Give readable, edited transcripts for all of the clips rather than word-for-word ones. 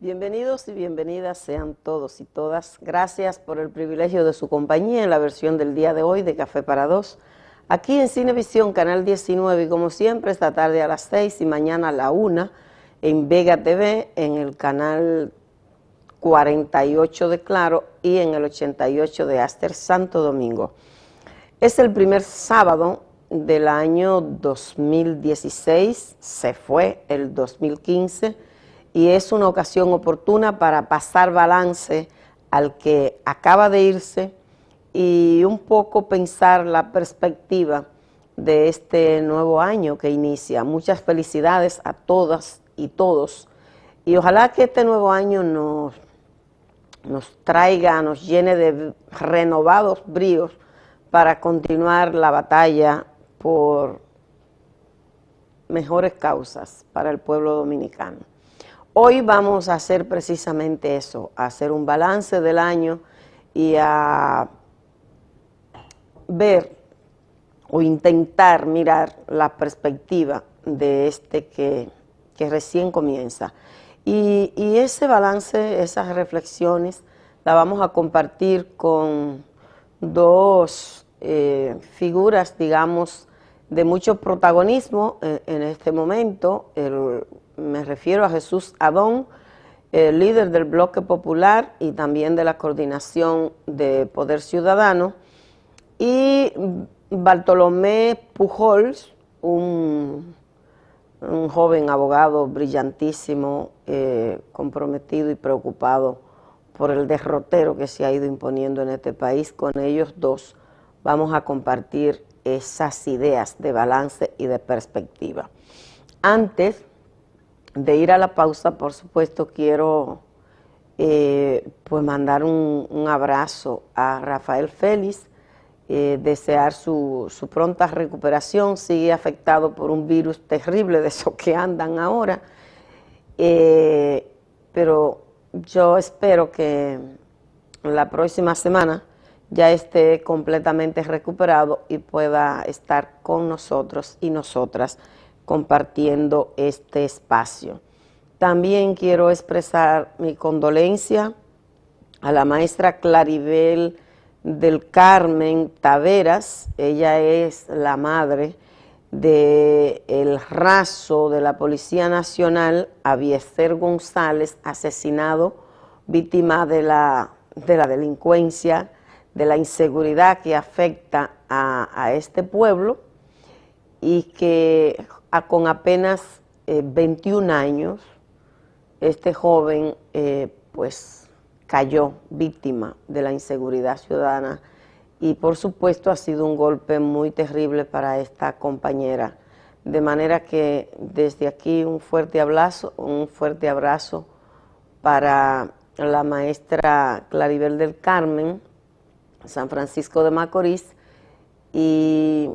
Bienvenidos y bienvenidas sean todos y todas. Gracias por el privilegio de su compañía en la versión del día de hoy de Café para Dos. Aquí en Cinevisión, Canal 19, y como siempre, esta tarde a las 6 y mañana a la 1 en Vega TV, en el canal 48 de Claro y en el 88 de Aster Santo Domingo. Es el primer sábado del año 2016, se fue el 2015, y es una ocasión oportuna para pasar balance al que acaba de irse y un poco pensar la perspectiva de este nuevo año que inicia. Muchas felicidades a todas y todos, y ojalá que este nuevo año nos traiga, nos llene de renovados bríos para continuar la batalla por mejores causas para el pueblo dominicano. Hoy vamos a hacer precisamente eso, a hacer un balance del año y a ver o intentar mirar la perspectiva de este que recién comienza. Y ese balance, esas reflexiones, las vamos a compartir con dos figuras, digamos, de mucho protagonismo en este momento. Me refiero a Jesús Adón, el líder del Bloque Popular y también de la Coordinación de Poder Ciudadano, y Bartolomé Pujols, un joven abogado brillantísimo, comprometido y preocupado por el derrotero que se ha ido imponiendo en este país. Con ellos dos vamos a compartir esas ideas de balance y de perspectiva. Antes de ir a la pausa, por supuesto, quiero pues mandar un abrazo a Rafael Félix, desear su pronta recuperación. Sigue afectado por un virus terrible de esos que andan ahora, pero yo espero que la próxima semana ya esté completamente recuperado y pueda estar con nosotros y nosotras compartiendo este espacio. También quiero expresar mi condolencia a la maestra Claribel del Carmen Taveras. Ella es la madre del raso de la Policía Nacional, Abiezer González, asesinado, víctima de la delincuencia, de la inseguridad que afecta a este pueblo, y que con apenas 21 años, este joven pues cayó víctima de la inseguridad ciudadana, y por supuesto ha sido un golpe muy terrible para esta compañera. De manera que desde aquí un fuerte abrazo para la maestra Claribel del Carmen, San Francisco de Macorís, y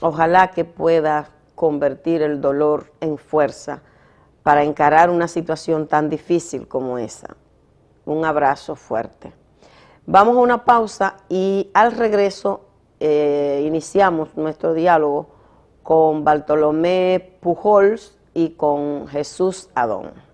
ojalá que pueda convertir el dolor en fuerza para encarar una situación tan difícil como esa. Un abrazo fuerte. Vamos a una pausa y al regreso iniciamos nuestro diálogo con Bartolomé Pujols y con Jesús Adón.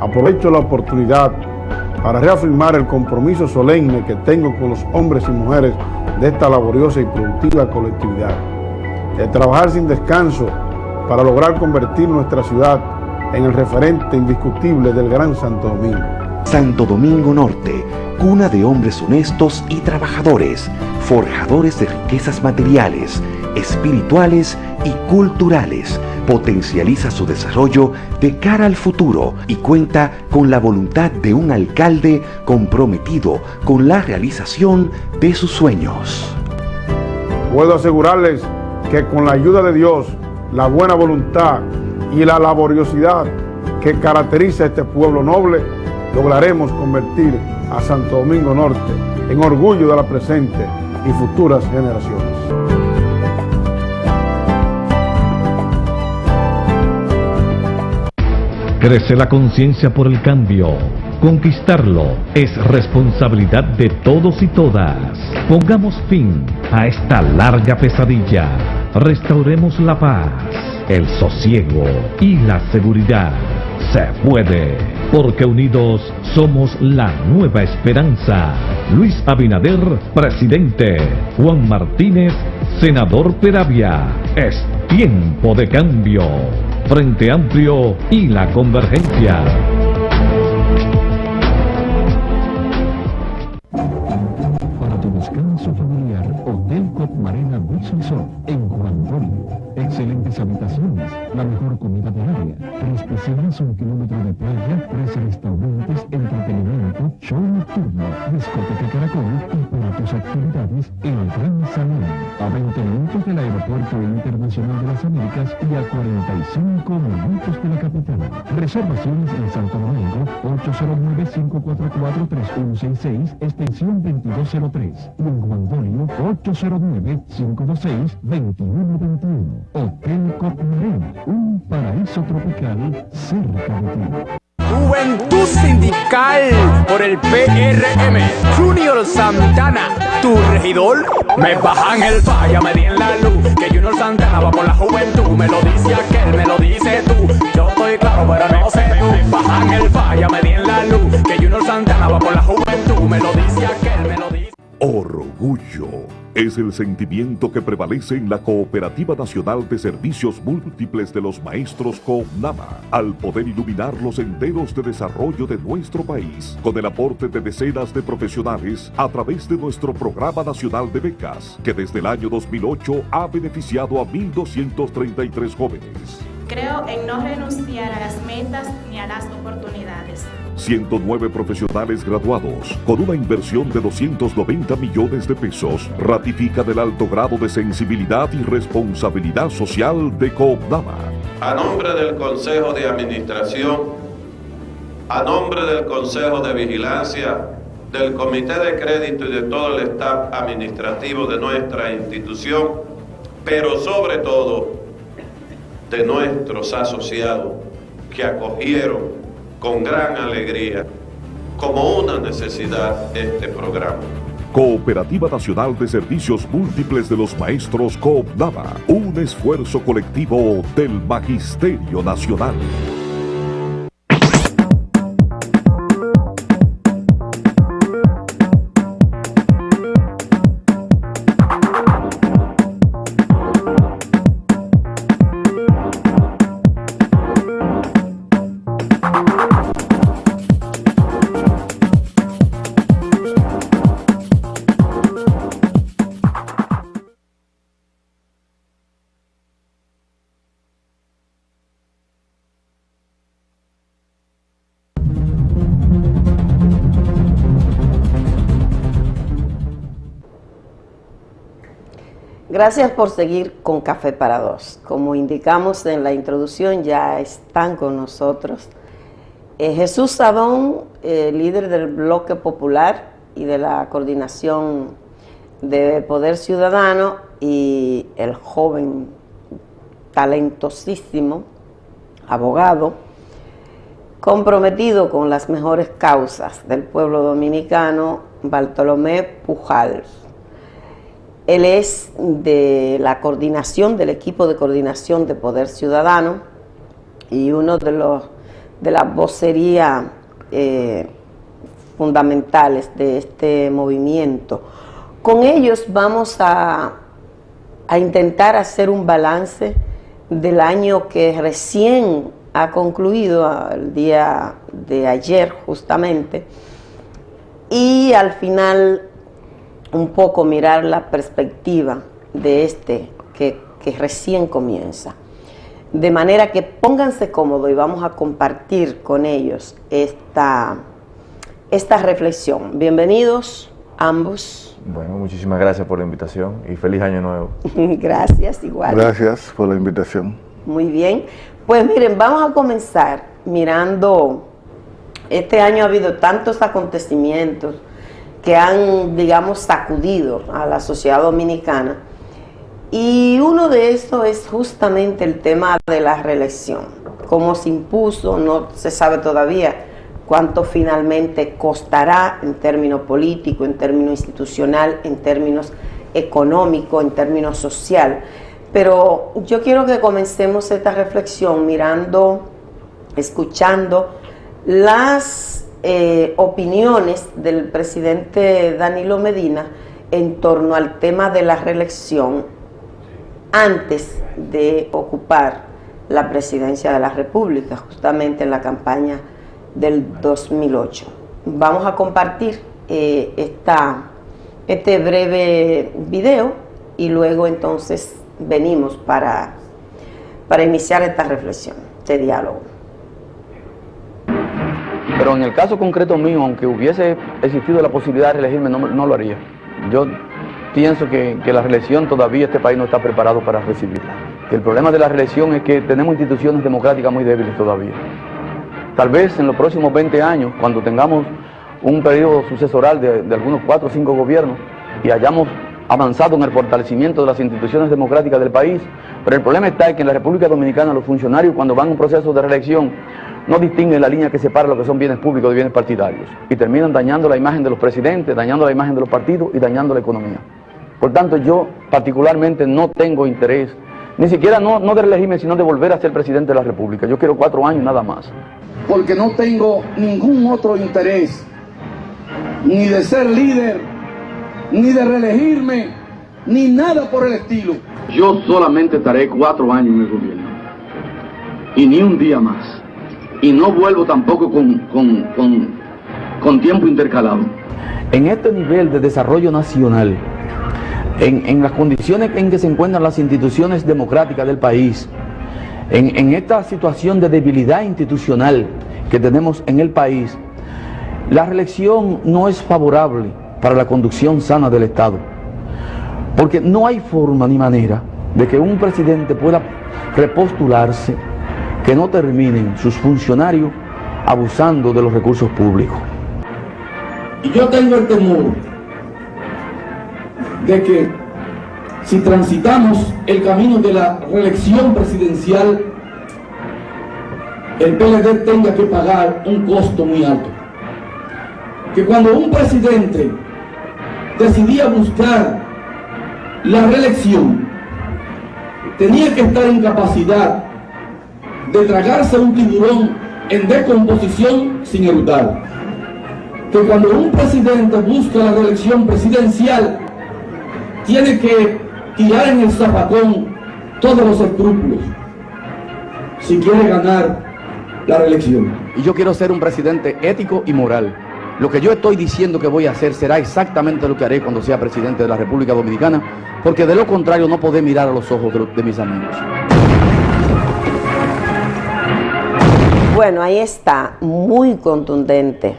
Aprovecho la oportunidad para reafirmar el compromiso solemne que tengo con los hombres y mujeres de esta laboriosa y productiva colectividad, de trabajar sin descanso para lograr convertir nuestra ciudad en el referente indiscutible del Gran Santo Domingo. Santo Domingo Norte, cuna de hombres honestos y trabajadores, forjadores de riquezas materiales, espirituales y culturales, potencializa su desarrollo de cara al futuro y cuenta con la voluntad de un alcalde comprometido con la realización de sus sueños. Puedo asegurarles que con la ayuda de Dios, la buena voluntad y la laboriosidad que caracteriza a este pueblo noble, lograremos convertir a Santo Domingo Norte en orgullo de la presente y futuras generaciones. Crece la conciencia por el cambio. Conquistarlo es responsabilidad de todos y todas. Pongamos fin a esta larga pesadilla. Restauremos la paz, el sosiego y la seguridad. Se puede, porque unidos somos la nueva esperanza. Luis Abinader, presidente. Juan Martínez, senador Peravia. Es tiempo de cambio. Frente Amplio y la Convergencia. Para tu descanso familiar, Hotel Copmarena Beach Resort en Juan Dolio. Excelentes habitaciones, la mejor comida del área, 3 piscinas, 1 kilómetro de playa, 3 restaurantes, entretenimiento, show nocturno, discoteca Caracol y para tus actividades, el Gran Salón. A 20 minutos del Aeropuerto Internacional de las Américas y a 45 minutos de la capital. Reservaciones en Santo Domingo, 809-544-3166, extensión 2203. Y en Juan Dolio, 809-526-2121. Hotel Copmarena, un paraíso tropical cerca de ti. Juventud Sindical por el PRM. Junior Santana, tu regidor. Me bajan el falla, me di en la luz. Que Junior Santana va por la juventud. Me lo dice aquel, me lo dice tú. Yo estoy claro, pero no sé tú. Me bajan el falla, me di en la luz. Que Junior Santana va por la juventud. Me lo dice aquel, me lo dice. Orgullo es el sentimiento que prevalece en la Cooperativa Nacional de Servicios Múltiples de los Maestros CONAMA, al poder iluminar los senderos de desarrollo de nuestro país, con el aporte de decenas de profesionales a través de nuestro Programa Nacional de Becas, que desde el año 2008 ha beneficiado a 1.233 jóvenes. Creo en no renunciar a las metas ni a las oportunidades. 109 profesionales graduados, con una inversión de 290 millones de pesos, ratifican el alto grado de sensibilidad y responsabilidad social de CONAMA. A nombre del Consejo de Administración, a nombre del Consejo de Vigilancia, del Comité de Crédito y de todo el staff administrativo de nuestra institución, pero sobre todo de nuestros asociados que acogieron con gran alegría, como una necesidad, este programa. Cooperativa Nacional de Servicios Múltiples de los Maestros CONAMA, un esfuerzo colectivo del Magisterio Nacional. Gracias por seguir con Café para Dos. Como indicamos en la introducción, ya están con nosotros Jesús Sadón, líder del Bloque Popular y de la Coordinación de Poder Ciudadano, y el joven, talentosísimo abogado, comprometido con las mejores causas del pueblo dominicano, Bartolomé Pujals. Él es de la coordinación, del equipo de coordinación de Poder Ciudadano y uno de las vocerías fundamentales de este movimiento. Con ellos vamos a intentar hacer un balance del año que recién ha concluido, el día de ayer justamente, y al final un poco mirar la perspectiva de este que recién comienza. De manera que pónganse cómodos y vamos a compartir con ellos esta reflexión. Bienvenidos ambos. Bueno, muchísimas gracias por la invitación y feliz año nuevo. Gracias, igual. Gracias por la invitación. Muy bien. Pues miren, vamos a comenzar mirando, este año ha habido tantos acontecimientos que han, digamos, sacudido a la sociedad dominicana, y uno de estos es justamente el tema de la reelección. cómo se impuso, no se sabe todavía cuánto finalmente costará en términos políticos, en términos institucional, en términos económicos, en términos social. Pero yo quiero que comencemos esta reflexión mirando, escuchando las opiniones del presidente Danilo Medina en torno al tema de la reelección antes de ocupar la presidencia de la República, justamente en la campaña del 2008. Vamos a compartir este breve video y luego entonces venimos para iniciar esta reflexión, este diálogo. Pero en el caso concreto mío, aunque hubiese existido la posibilidad de reelegirme, no lo haría. Yo pienso que la reelección todavía este país no está preparado para recibirla. El problema de la reelección es que tenemos instituciones democráticas muy débiles todavía. Tal vez en los próximos 20 años, cuando tengamos un periodo sucesoral de algunos 4 o 5 gobiernos y hayamos avanzado en el fortalecimiento de las instituciones democráticas del país, pero el problema está en que en la República Dominicana los funcionarios, cuando van a un proceso de reelección, no distinguen la línea que separa lo que son bienes públicos de bienes partidarios y terminan dañando la imagen de los presidentes, dañando la imagen de los partidos y dañando la economía. Por tanto, yo particularmente no tengo interés, ni siquiera no de reelegirme, sino de volver a ser presidente de la República. Yo quiero 4 años nada más. Porque no tengo ningún otro interés, ni de ser líder, ni de reelegirme, ni nada por el estilo. Yo solamente estaré 4 años en el gobierno, y ni un día más. Y no vuelvo tampoco con tiempo intercalado. En este nivel de desarrollo nacional, en las condiciones en que se encuentran las instituciones democráticas del país, en esta situación de debilidad institucional que tenemos en el país, la reelección no es favorable para la conducción sana del Estado, porque no hay forma ni manera de que un presidente pueda repostularse que no terminen sus funcionarios abusando de los recursos públicos. Y yo tengo el temor de que si transitamos el camino de la reelección presidencial, el PLD tenga que pagar un costo muy alto. Que cuando un presidente decidía buscar la reelección, tenía que estar en capacidad de tragarse un tiburón en descomposición sin erutar. Que cuando un presidente busca la reelección presidencial, tiene que tirar en el zafacón todos los escrúpulos si quiere ganar la reelección. Y yo quiero ser un presidente ético y moral. Lo que yo estoy diciendo que voy a hacer será exactamente lo que haré cuando sea presidente de la República Dominicana, porque de lo contrario no podré mirar a los ojos de mis amigos. Bueno, ahí está, muy contundente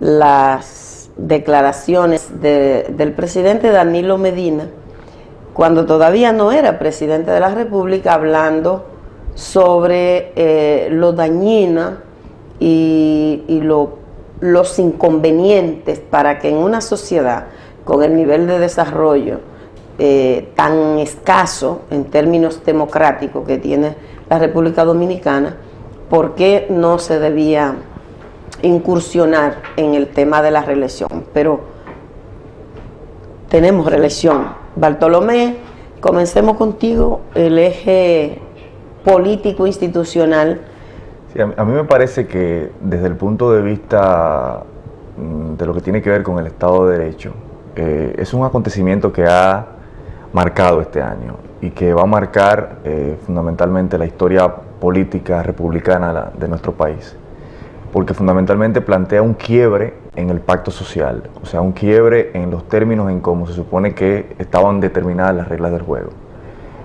las declaraciones del presidente Danilo Medina, cuando todavía no era presidente de la República, hablando sobre lo dañina y los inconvenientes para que en una sociedad con el nivel de desarrollo tan escaso en términos democráticos que tiene la República Dominicana, ¿por qué no se debía incursionar en el tema de la reelección? Pero tenemos reelección. Bartolomé, comencemos contigo, el eje político institucional. Sí, a mí me parece que desde el punto de vista de lo que tiene que ver con el Estado de Derecho, es un acontecimiento que ha marcado este año y que va a marcar fundamentalmente la historia política republicana de nuestro país, porque fundamentalmente plantea un quiebre en el pacto social, o sea, un quiebre en los términos en cómo se supone que estaban determinadas las reglas del juego.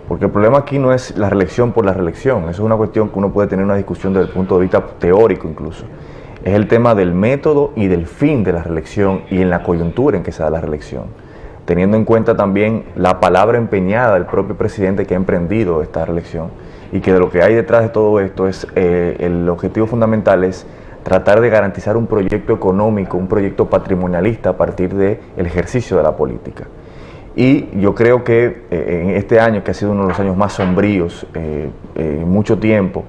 Porque el problema aquí no es la reelección por la reelección, eso es una cuestión que uno puede tener una discusión desde el punto de vista teórico incluso. Es el tema del método y del fin de la reelección y en la coyuntura en que se da la reelección, teniendo en cuenta también la palabra empeñada del propio presidente que ha emprendido esta reelección, y que de lo que hay detrás de todo esto es el objetivo fundamental es tratar de garantizar un proyecto económico, un proyecto patrimonialista a partir del ejercicio de la política. Y yo creo que en este año, que ha sido uno de los años más sombríos en mucho tiempo,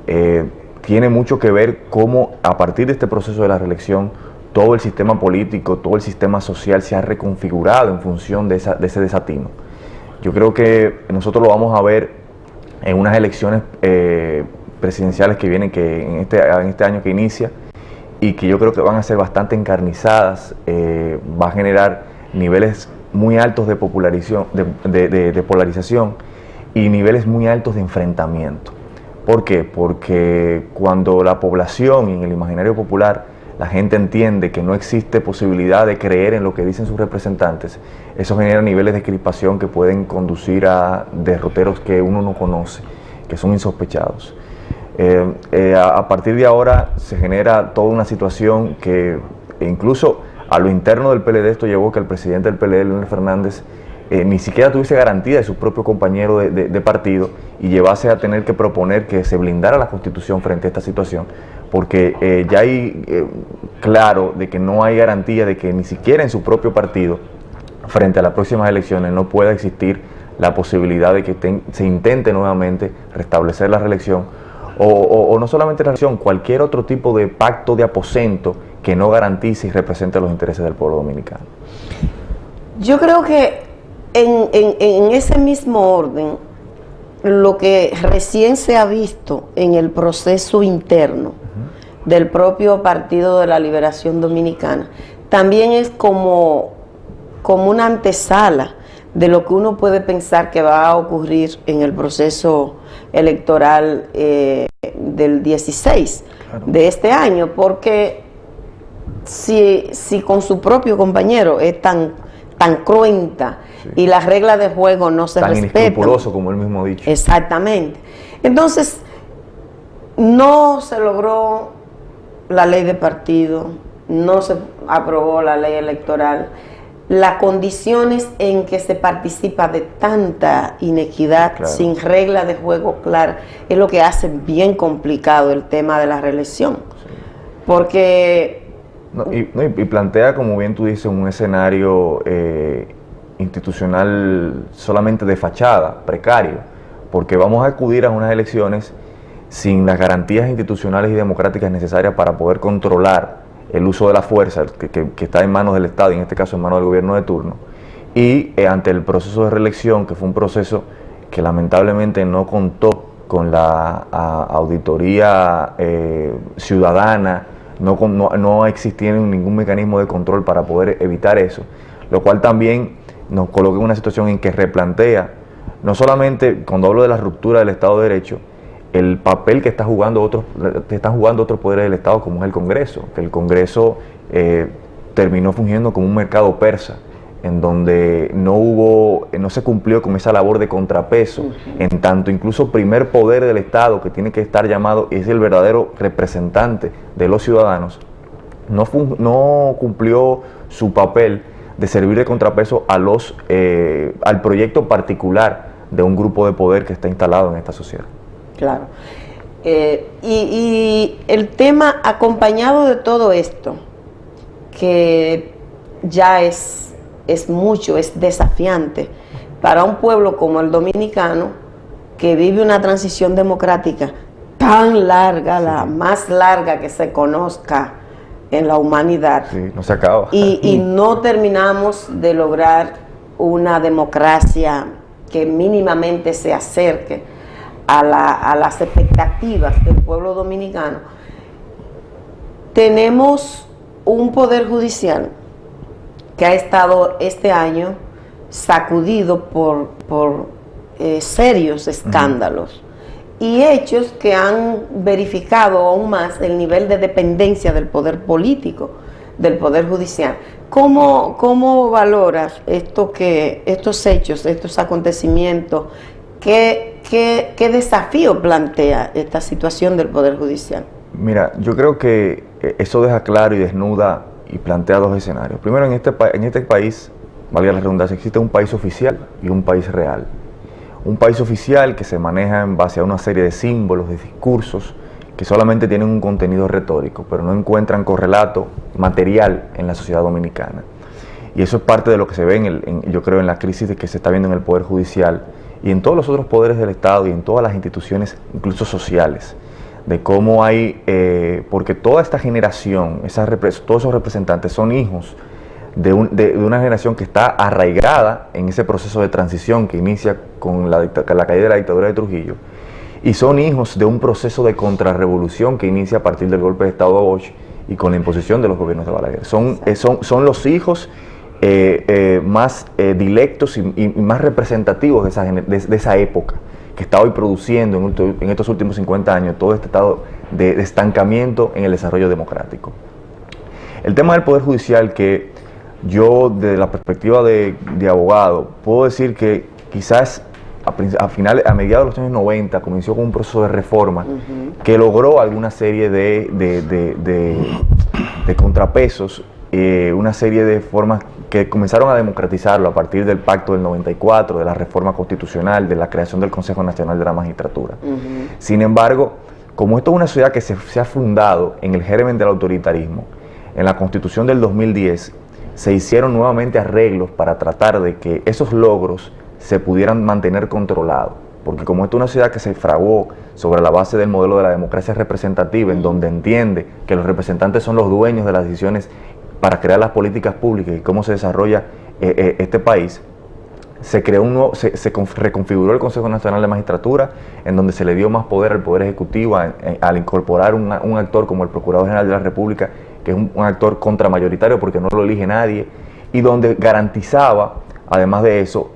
tiene mucho que ver cómo a partir de este proceso de la reelección todo el sistema político, todo el sistema social se ha reconfigurado en función de ese desatino. Yo creo que nosotros lo vamos a ver en unas elecciones presidenciales que vienen, en este año que inicia, y que yo creo que van a ser bastante encarnizadas, va a generar niveles muy altos de polarización y niveles muy altos de enfrentamiento. ¿Por qué? Porque cuando la población y en el imaginario popular la gente entiende que no existe posibilidad de creer en lo que dicen sus representantes, eso genera niveles de crispación que pueden conducir a derroteros que uno no conoce, que son insospechados. A partir de ahora se genera toda una situación que incluso a lo interno del PLD esto llevó a que el presidente del PLD, Leonel Fernández, ni siquiera tuviese garantía de su propio compañero de partido y llevase a tener que proponer que se blindara la Constitución frente a esta situación, porque ya hay claro de que no hay garantía de que ni siquiera en su propio partido, frente a las próximas elecciones, no pueda existir la posibilidad de que se intente nuevamente restablecer la reelección, o no solamente la reelección, cualquier otro tipo de pacto de aposento que no garantice y represente los intereses del pueblo dominicano. Yo creo que en ese mismo orden, lo que recién se ha visto en el proceso interno del propio Partido de la Liberación Dominicana, también es como una antesala de lo que uno puede pensar que va a ocurrir en el proceso electoral del 16 de este año, porque si con su propio compañero es tan cruenta y las reglas de juego no se respetan. Tan inescrupuloso como él mismo ha dicho. Exactamente. Entonces, no se logró la ley de partido, no se aprobó la ley electoral. Las condiciones en que se participa de tanta inequidad, sin reglas de juego claras, es lo que hace bien complicado el tema de la reelección. Porque... Y plantea, como bien tú dices, un escenario institucional solamente de fachada, precario, porque vamos a acudir a unas elecciones sin las garantías institucionales y democráticas necesarias para poder controlar el uso de la fuerza que está en manos del Estado, y en este caso en manos del gobierno de turno, y ante el proceso de reelección, que fue un proceso que lamentablemente no contó con la auditoría ciudadana, no existía ningún mecanismo de control para poder evitar eso, lo cual también nos coloca en una situación en que replantea, no solamente cuando hablo de la ruptura del Estado de Derecho, el papel que están jugando otros poderes del Estado, como es el Congreso, que el Congreso terminó fungiendo como un mercado persa, en donde no se cumplió con esa labor de contrapeso, en tanto incluso primer poder del Estado, que tiene que estar llamado, es el verdadero representante de los ciudadanos, no cumplió su papel de servir de contrapeso al proyecto particular de un grupo de poder que está instalado en esta sociedad. Claro. Y el tema acompañado de todo esto, que ya es mucho, es desafiante para un pueblo como el dominicano, que vive una transición democrática tan larga, la más larga que se conozca en la humanidad. Sí, no se acaba. Y no terminamos de lograr una democracia que mínimamente se acerque a las expectativas del pueblo dominicano. Tenemos un poder judicial que ha estado este año sacudido por serios escándalos y hechos que han verificado aún más el nivel de dependencia del poder político, del poder judicial. ¿Cómo valoras estos hechos, estos acontecimientos? ¿Qué desafío plantea esta situación del Poder Judicial? Mira, yo creo que eso deja claro y desnuda y plantea dos escenarios. Primero, en este país, valga la redundancia, existe un país oficial y un país real. Un país oficial que se maneja en base a una serie de símbolos, de discursos, que solamente tienen un contenido retórico, pero no encuentran correlato material en la sociedad dominicana. Y eso es parte de lo que se ve, yo creo, en la crisis que se está viendo en el Poder Judicial y en todos los otros poderes del Estado y en todas las instituciones, incluso sociales, de cómo hay, porque toda esta generación, todos esos representantes son hijos de una generación que está arraigada en ese proceso de transición que inicia con la caída de la dictadura de Trujillo, y son hijos de un proceso de contrarrevolución que inicia a partir del golpe de Estado a Bosch y con la imposición de los gobiernos de Balaguer. Son los hijos más dilectos y más representativos de esa época, que está hoy produciendo en estos últimos 50 años todo este estado de estancamiento en el desarrollo democrático. El tema del Poder Judicial, que yo desde la perspectiva de abogado puedo decir que quizás a mediados de los años 90 comenzó con un proceso de reforma que logró alguna serie de contrapesos, una serie de formas que comenzaron a democratizarlo a partir del Pacto del 94, de la reforma constitucional, de la creación del Consejo Nacional de la Magistratura. Sin embargo, como esto es una sociedad que se ha fundado en el germen del autoritarismo, en la Constitución del 2010 se hicieron nuevamente arreglos para tratar de que esos logros se pudieran mantener controlados, porque como esto es una sociedad que se fraguó sobre la base del modelo de la democracia representativa, en donde entiende que los representantes son los dueños de las decisiones para crear las políticas públicas y cómo se desarrolla este país, se reconfiguró el Consejo Nacional de Magistratura, en donde se le dio más poder al Poder Ejecutivo al incorporar un actor como el Procurador General de la República, que es un actor contramayoritario porque no lo elige nadie, y donde garantizaba, además de eso,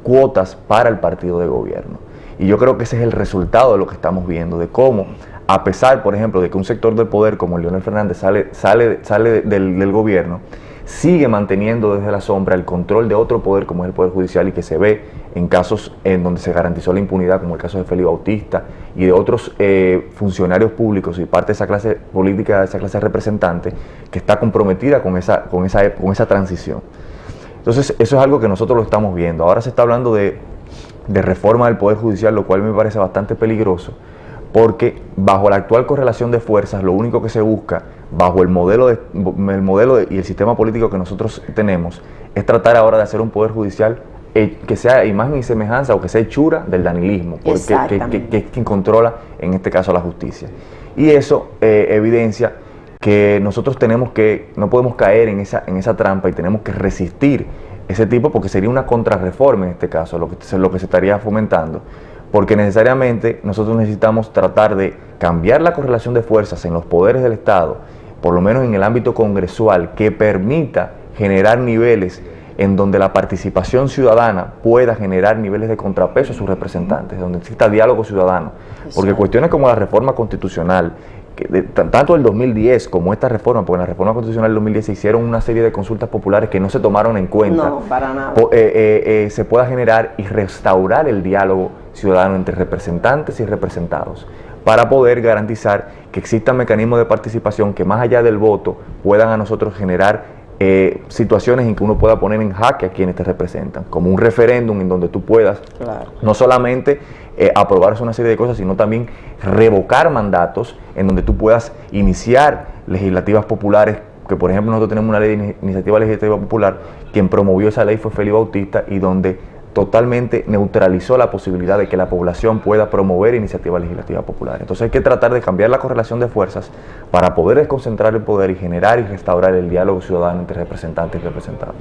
cuotas para el partido de gobierno. Y yo creo que ese es el resultado de lo que estamos viendo, de cómo, a pesar, por ejemplo, de que un sector del poder como Leonel Fernández sale del gobierno, sigue manteniendo desde la sombra el control de otro poder como es el Poder Judicial, y que se ve en casos en donde se garantizó la impunidad, como el caso de Félix Bautista y de otros funcionarios públicos y parte de esa clase política, de esa clase representante, que está comprometida con esa transición. Entonces, eso es algo que nosotros lo estamos viendo. Ahora se está hablando de reforma del Poder Judicial, lo cual me parece bastante peligroso, porque bajo la actual correlación de fuerzas, lo único que se busca, bajo el modelo y el sistema político que nosotros tenemos, es tratar ahora de hacer un Poder Judicial que sea imagen y semejanza, o que sea hechura del danilismo, porque que es quien controla, en este caso, la justicia. Y eso evidencia que nosotros no podemos caer en esa trampa, y tenemos que resistir ese tipo, porque sería una contrarreforma en este caso, lo que se estaría fomentando, porque necesariamente nosotros necesitamos tratar de cambiar la correlación de fuerzas en los poderes del Estado, por lo menos en el ámbito congresual, que permita generar niveles en donde la participación ciudadana pueda generar niveles de contrapeso a sus representantes, donde exista diálogo ciudadano. Porque cuestiones como la reforma constitucional, tanto el 2010 como esta reforma, porque en la reforma constitucional del 2010 se hicieron una serie de consultas populares que no se tomaron en cuenta, no, para nada. Se pueda generar y restaurar el diálogo ciudadano entre representantes y representados, para poder garantizar que existan mecanismos de participación que, más allá del voto, puedan a nosotros generar situaciones en que uno pueda poner en jaque a quienes te representan, como un referéndum en donde tú puedas no solamente aprobar una serie de cosas, sino también revocar mandatos, en donde tú puedas iniciar legislativas populares, que por ejemplo nosotros tenemos una ley de iniciativa legislativa popular. Quien promovió esa ley fue Félix Bautista, y donde totalmente neutralizó la posibilidad de que la población pueda promover iniciativas legislativas populares. Entonces hay que tratar de cambiar la correlación de fuerzas para poder desconcentrar el poder y generar y restaurar el diálogo ciudadano entre representantes y representados.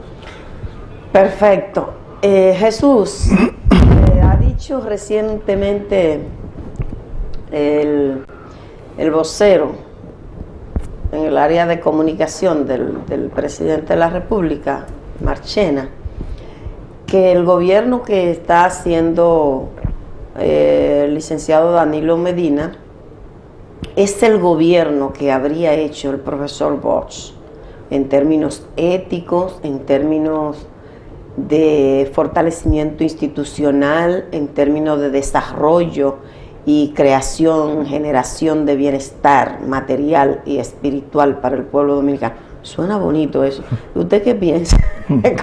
Perfecto. Jesús, ha dicho recientemente el vocero en el área de comunicación del presidente de la República, Marchena, que el gobierno que está haciendo el licenciado Danilo Medina es el gobierno que habría hecho el profesor Bosch en términos éticos, en términos de fortalecimiento institucional, en términos de desarrollo y creación, generación de bienestar material y espiritual para el pueblo dominicano. Suena bonito eso. ¿Usted qué piensa?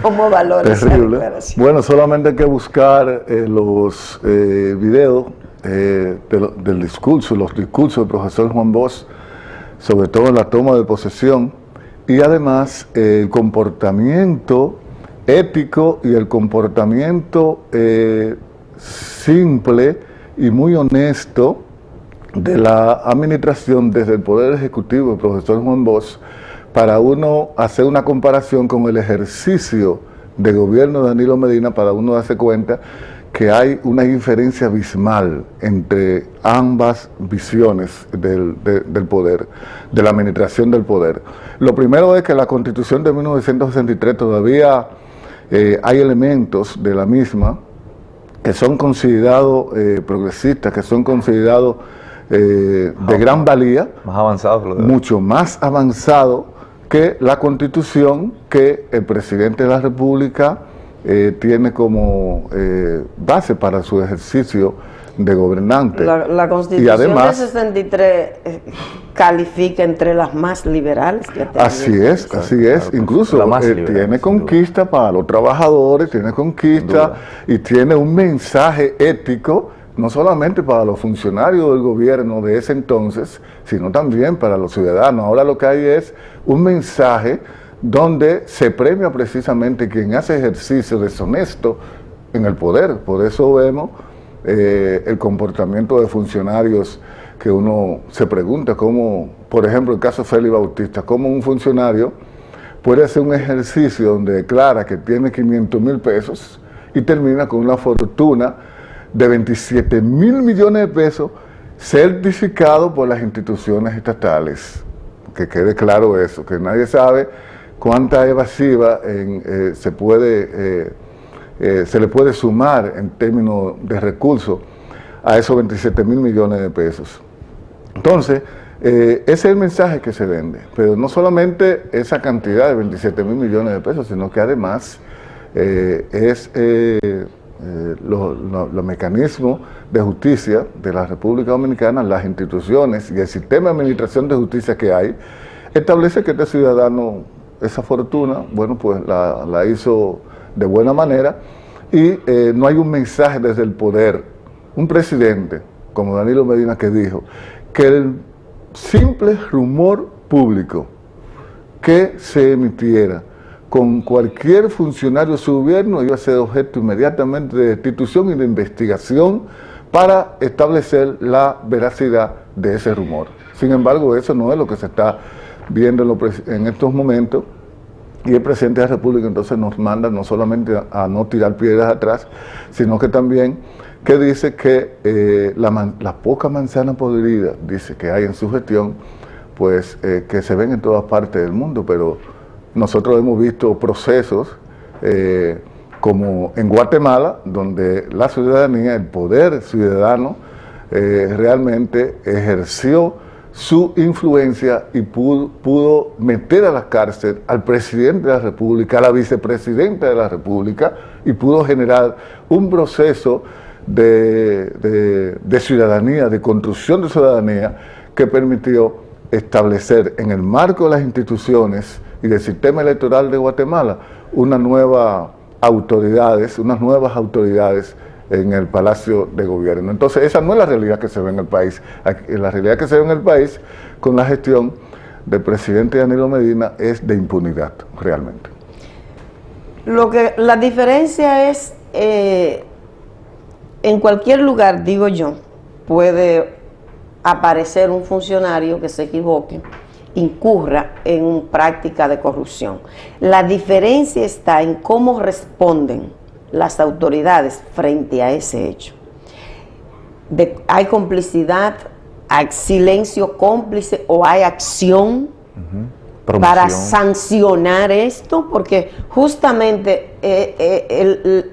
¿Cómo valora esa declaración? Bueno, solamente hay que buscar los videos del discurso, los discursos del profesor Juan Bosch, sobre todo en la toma de posesión, y además el comportamiento ético y el comportamiento simple y muy honesto de la administración desde el Poder Ejecutivo, el profesor Juan Bosch, para uno hacer una comparación con el ejercicio de gobierno de Danilo Medina, para uno darse cuenta que hay una diferencia abismal entre ambas visiones del poder, de la administración del poder. Lo primero es que la Constitución de 1963 todavía hay elementos de la misma que son considerados progresistas, que son considerados de gran valía, más avanzados, mucho más avanzado que la Constitución que el presidente de la República tiene como base para su ejercicio de gobernante. La Constitución y además, de 63 califica entre las más liberales que tenemos. Así es, incluso tiene conquista para los trabajadores, tiene conquista y tiene un mensaje ético, no solamente para los funcionarios del gobierno de ese entonces, sino también para los ciudadanos. Ahora lo que hay es un mensaje donde se premia precisamente quien hace ejercicio deshonesto en el poder. Por eso vemos el comportamiento de funcionarios que uno se pregunta cómo, por ejemplo, el caso Félix Bautista, cómo un funcionario puede hacer un ejercicio donde declara que tiene 500,000 pesos y termina con una fortuna de 27,000 millones de pesos certificado por las instituciones estatales. Que quede claro eso, que nadie sabe cuánta evasiva se le puede sumar en términos de recursos a esos 27,000 millones de pesos. Entonces, ese es el mensaje que se vende, pero no solamente esa cantidad de 27,000 millones de pesos, sino que además los mecanismos de justicia de la República Dominicana, las instituciones y el sistema de administración de justicia que hay, establece que este ciudadano, esa fortuna, bueno, pues la hizo de buena manera y no hay un mensaje desde el poder. Un presidente como Danilo Medina que dijo que el simple rumor público que se emitiera con cualquier funcionario de su gobierno iba a ser objeto inmediatamente de destitución y de investigación para establecer la veracidad de ese rumor. Sin embargo, eso no es lo que se está viendo en estos momentos, y el presidente de la República entonces nos manda no solamente a no tirar piedras atrás, sino que también que dice que las pocas manzanas podridas, dice que hay en su gestión, pues que se ven en todas partes del mundo, pero nosotros hemos visto procesos como en Guatemala, donde la ciudadanía, el poder ciudadano, realmente ejerció su influencia y pudo meter a la cárcel al presidente de la República, a la vicepresidenta de la República, y pudo generar un proceso de ciudadanía, de construcción de ciudadanía, que permitió establecer en el marco de las instituciones y del sistema electoral de Guatemala unas nuevas autoridades en el Palacio de Gobierno. Entonces, esa no es la realidad que se ve en el país. La realidad que se ve en el país con la gestión del presidente Danilo Medina es de impunidad, realmente. La diferencia es, en cualquier lugar, digo yo, puede aparecer un funcionario que se equivoque, incurra en práctica de corrupción. La diferencia está en cómo responden las autoridades frente a ese hecho. Hay complicidad, hay silencio cómplice o hay acción para sancionar esto, porque justamente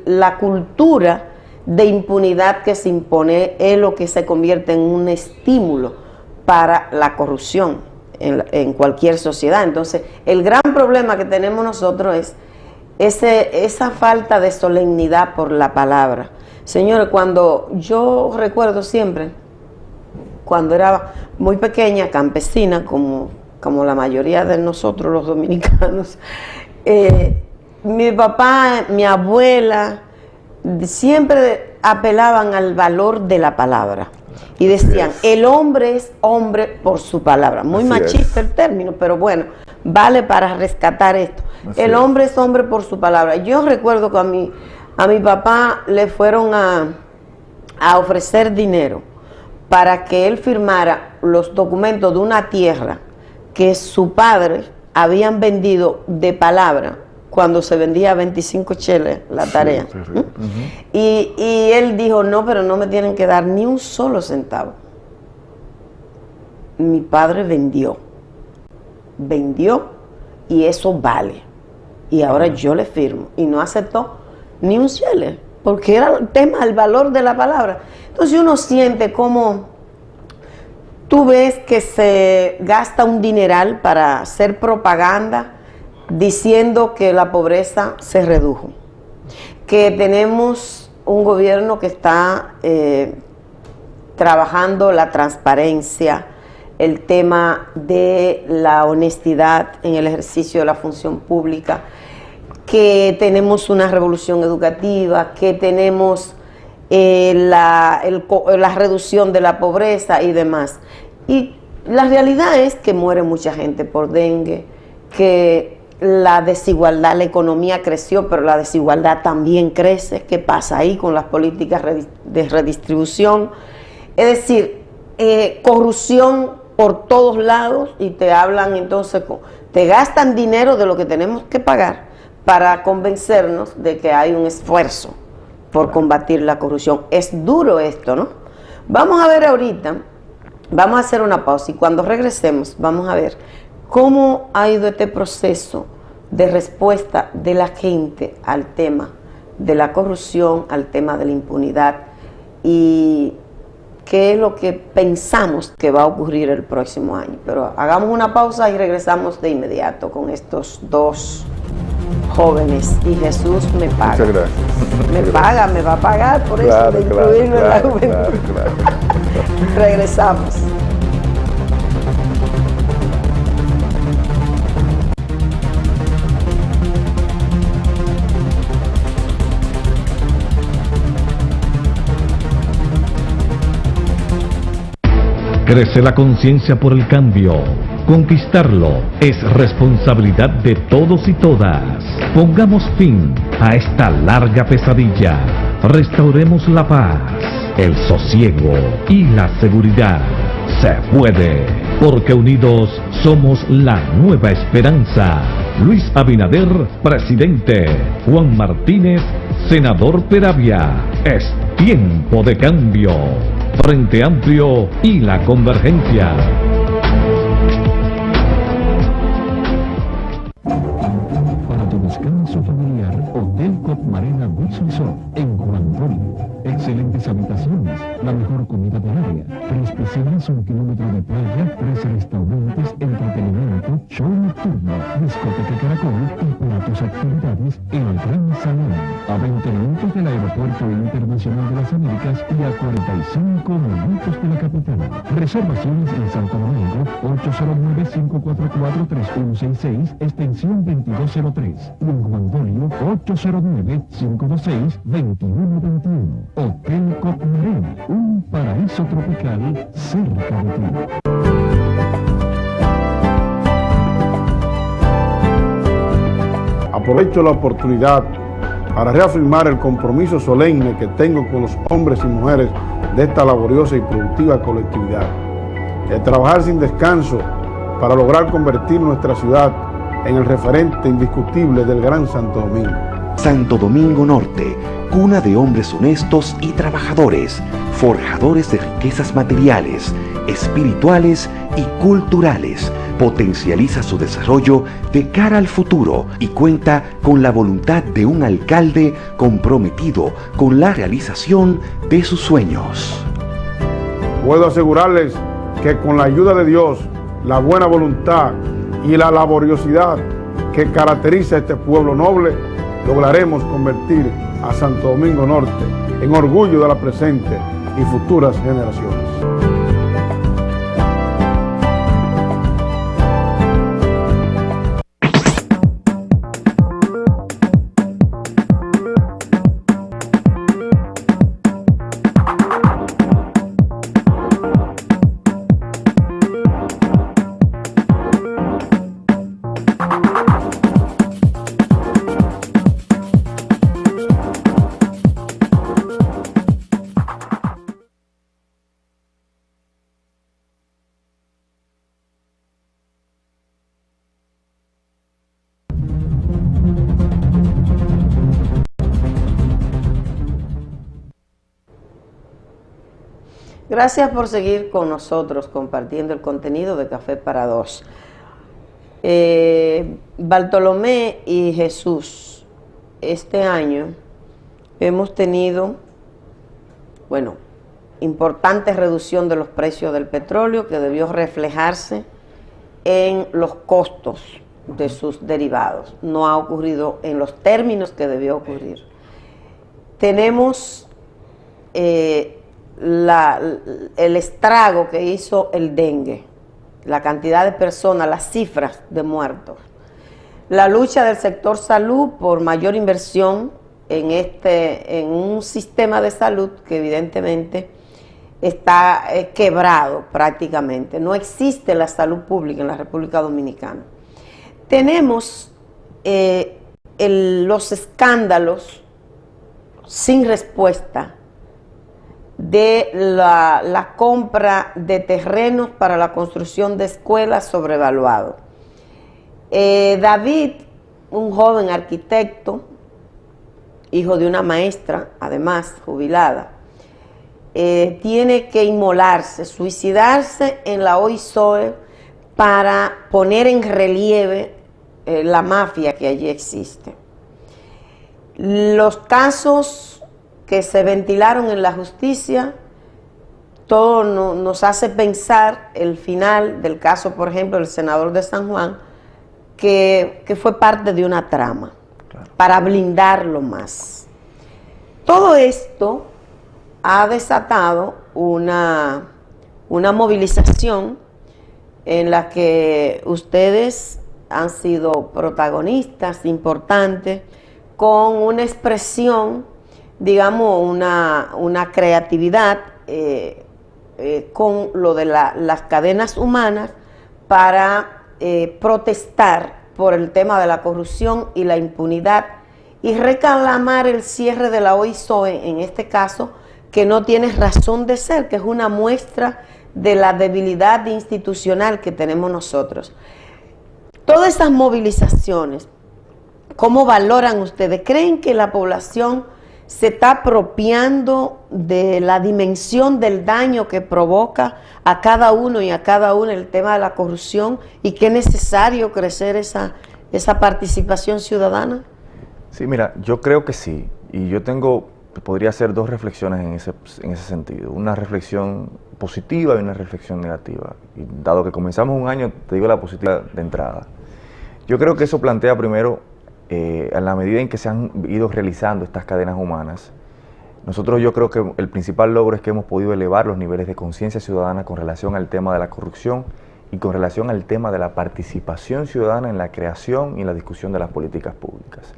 la cultura de impunidad que se impone es lo que se convierte en un estímulo para la corrupción en cualquier sociedad. Entonces, el gran problema que tenemos nosotros es esa falta de solemnidad por la palabra. Señores, cuando yo recuerdo siempre, cuando era muy pequeña, campesina, como la mayoría de nosotros los dominicanos, mi papá, mi abuela, siempre apelaban al valor de la palabra. Y decían, el hombre es hombre por su palabra. Muy machista el término, pero bueno, vale para rescatar esto. El hombre es hombre por su palabra. Yo recuerdo que a mi papá le fueron a ofrecer dinero para que él firmara los documentos de una tierra que su padre habían vendido de palabra cuando se vendía a 25 cheles la tarea. Sí, sí, sí. Y él dijo, no, pero no me tienen que dar ni un solo centavo. Mi padre vendió y eso vale. Y ahora yo le firmo. Y no aceptó ni un chele, porque era el tema, el valor de la palabra. Entonces uno siente como tú ves que se gasta un dineral para hacer propaganda diciendo que la pobreza se redujo, que tenemos un gobierno que está trabajando la transparencia, el tema de la honestidad en el ejercicio de la función pública, que tenemos una revolución educativa, que tenemos la reducción de la pobreza y demás. Y la realidad es que muere mucha gente por dengue, que la desigualdad, la economía creció, pero la desigualdad también crece. ¿Qué pasa ahí con las políticas de redistribución? Es decir, corrupción por todos lados, y te hablan entonces, te gastan dinero de lo que tenemos que pagar para convencernos de que hay un esfuerzo por combatir la corrupción. Es duro esto, ¿no? Vamos a ver ahorita, vamos a hacer una pausa y cuando regresemos vamos a ver cómo ha ido este proceso de respuesta de la gente al tema de la corrupción, al tema de la impunidad y qué es lo que pensamos que va a ocurrir el próximo año. Pero hagamos una pausa y regresamos de inmediato con estos dos jóvenes. Y Jesús me paga. Muchas gracias. Me paga, me va a pagar por eso de incluirlo en la juventud. Claro. Regresamos. Crece la conciencia por el cambio. Conquistarlo es responsabilidad de todos y todas. Pongamos fin a esta larga pesadilla. Restauremos la paz, el sosiego y la seguridad. Se puede, porque unidos somos la nueva esperanza. Luis Abinader, presidente. Juan Martínez, senador Peravia. Es tiempo de cambio. Frente Amplio y la Convergencia. Para tu descanso familiar, Hotel Copmarena Beach Resort en Juan Dolio. Excelentes habitaciones, la mejor comida del área, 3 piscinas, 1 kilómetro de playa, 3 restaurantes, entretenimiento, show nocturno, discoteca Caracol y para tus actividades, el Gran Salón. A 20 minutos del Aeropuerto Internacional de las Américas y a 45 minutos de la capital. Reservaciones en Santo Domingo, 809-544-3166, extensión 2203. Y en Juan Dolio, 809-526-2121. Hotel Copmarena, un paraíso tropical cerca de ti. Aprovecho la oportunidad para reafirmar el compromiso solemne que tengo con los hombres y mujeres de esta laboriosa y productiva colectividad, de trabajar sin descanso para lograr convertir nuestra ciudad en el referente indiscutible del Gran Santo Domingo. Santo Domingo Norte, cuna de hombres honestos y trabajadores, forjadores de riquezas materiales, espirituales y culturales, potencializa su desarrollo de cara al futuro y cuenta con la voluntad de un alcalde comprometido con la realización de sus sueños. Puedo asegurarles que con la ayuda de Dios, la buena voluntad y la laboriosidad que caracteriza a este pueblo noble, lograremos convertir a Santo Domingo Norte en orgullo de la presente y futuras generaciones. gracias por seguir con nosotros compartiendo el contenido de Café para Dos. Bartolomé y Jesús, este año hemos tenido, bueno, importante reducción de los precios del petróleo que debió reflejarse en los costos de sus derivados. No ha ocurrido en los términos que debió ocurrir. Tenemos el estrago que hizo el dengue, la cantidad de personas, las cifras de muertos. La lucha del sector salud por mayor inversión en un sistema de salud que evidentemente está quebrado prácticamente. No existe la salud pública en la República Dominicana. Tenemos los escándalos sin respuesta de la compra de terrenos para la construcción de escuelas sobrevaluados. David, un joven arquitecto, hijo de una maestra, además jubilada, tiene que inmolarse, suicidarse en la OISOE para poner en relieve la mafia que allí existe. Los casos que se ventilaron en la justicia, todo nos hace pensar el final del caso, por ejemplo, del senador de San Juan, que fue parte de una trama, claro, para blindarlo más. Todo esto ha desatado una movilización en la que ustedes han sido protagonistas importantes, con una expresión, digamos, una creatividad con lo de las cadenas humanas para protestar por el tema de la corrupción y la impunidad y reclamar el cierre de la OISOE, en este caso, que no tiene razón de ser, que es una muestra de la debilidad institucional que tenemos nosotros. Todas esas movilizaciones, ¿cómo valoran ustedes? ¿Creen que la población se está apropiando de la dimensión del daño que provoca a cada uno y a cada una el tema de la corrupción y que es necesario crecer esa participación ciudadana? Sí, mira, yo creo que sí, y yo podría hacer dos reflexiones en ese sentido, una reflexión positiva y una reflexión negativa. Y dado que comenzamos un año, te digo la positiva de entrada. Yo creo que eso plantea primero, a la medida en que se han ido realizando estas cadenas humanas, yo creo que el principal logro es que hemos podido elevar los niveles de conciencia ciudadana con relación al tema de la corrupción y con relación al tema de la participación ciudadana en la creación y en la discusión de las políticas públicas.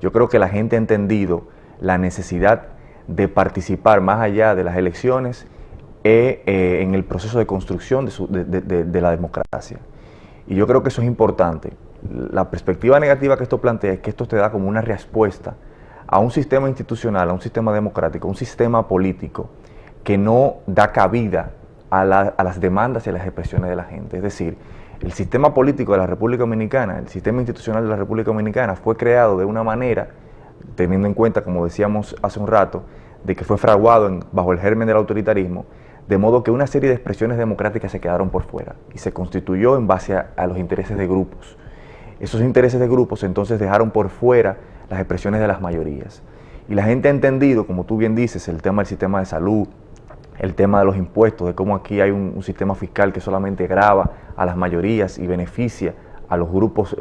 Yo creo que la gente ha entendido la necesidad de participar más allá de las elecciones en el proceso de construcción de la democracia. Y yo creo que eso es importante. La perspectiva negativa que esto plantea es que esto te da como una respuesta a un sistema institucional, a un sistema democrático, a un sistema político que no da cabida a las demandas y a las expresiones de la gente. Es decir, el sistema político de la República Dominicana, el sistema institucional de la República Dominicana fue creado de una manera, teniendo en cuenta, como decíamos hace un rato, de que fue fraguado bajo el germen del autoritarismo, de modo que una serie de expresiones democráticas se quedaron por fuera y se constituyó en base a los intereses de grupos. Esos intereses de grupos entonces dejaron por fuera las expresiones de las mayorías. Y la gente ha entendido, como tú bien dices, el tema del sistema de salud, el tema de los impuestos, de cómo aquí hay un sistema fiscal que solamente grava a las mayorías y beneficia a los grupos